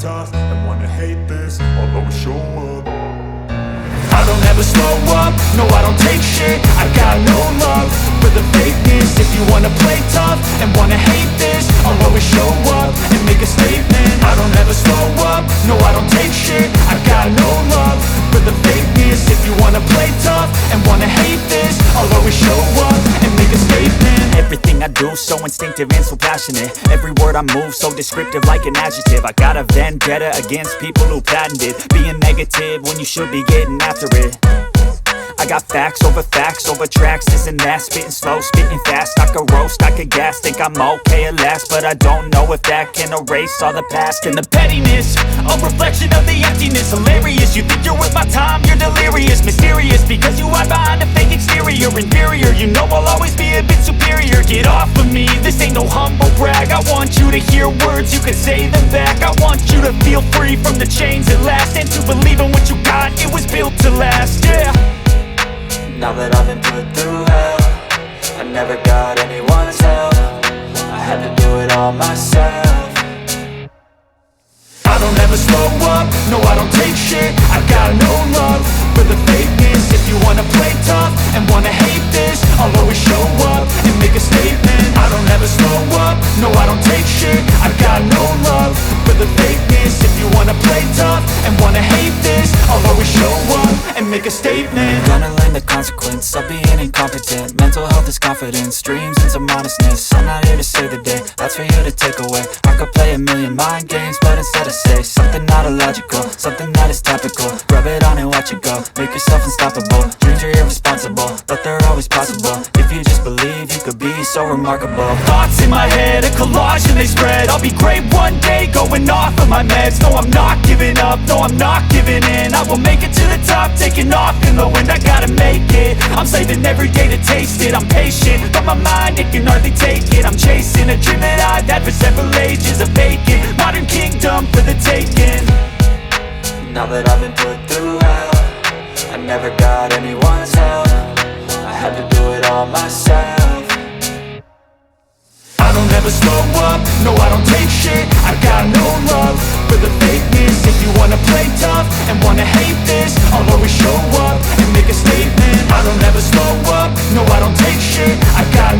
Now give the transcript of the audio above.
tough and wanna hate this, I'll always show up. I don't ever slow up, no I don't take shit. I got no love for the fakeness. If you wanna play tough and wanna hate this, I'll always show up and make a statement. I don't ever slow up, no I don't take shit. I got no love for the fakeness. If you wanna play tough and wanna hate this, I'll always show up and make a statement. Everything I do so instinctive and so passionate. Every word I move so descriptive like an adjective. I got a vendetta against people who patented being negative when you should be getting after it. I got facts over tracks, this and that. Spitting slow, spitting fast, I could roast, I could gas. Think I'm okay at last, but I don't know if that can erase all the past. And the pettiness, a reflection of the emptiness. Hilarious, you think you're worth my time, you're delirious. Mysterious, because you hide behind a fake exterior. Inferior, you know I'll always be a bit superior. Get off of me, this ain't no humble brag. I want you to hear words, you can say them back. I want you to feel free from the chains at last, and to believe in what you got, it was built to last, yeah. Now that I've been put through hell, I never got anyone's help. I had to do it all myself. I don't ever slow up, no I don't take shit. I got no love for the fakeness. If you wanna play tough and wanna hate this, I'll always show up and make a statement. I don't ever slow up, no I don't take shit. I got no love for the fakeness. If you wanna play tough and wanna hate this, I'll always show up and make a statement. Gonna learn the consequence of being incompetent. Mental health is confidence, dreams and some modestness. I'm not here to save the day, that's for you to take away. I could play a million mind games, but instead I say something not illogical, something that is topical. Rub it on and watch it go, make yourself unstoppable. Dreams are irresponsible, but they're always possible. If you just believe, you could be so remarkable. Thoughts in my head, a collage and they spread. I'll be great one day, going off of my meds. No, I'm not giving up, no, I'm not giving in. I will make it to the top, taking off in the wind. I gotta make it, I'm saving every day to taste it. I'm patient, but my mind, it can hardly take it. I'm chasing a dream that I've had for several ages. A vacant, modern kingdom for the taking. Now that I've been put through hell, I never got anyone's help. I had to do it all myself. I don't ever slow up, no I don't take shit. I got no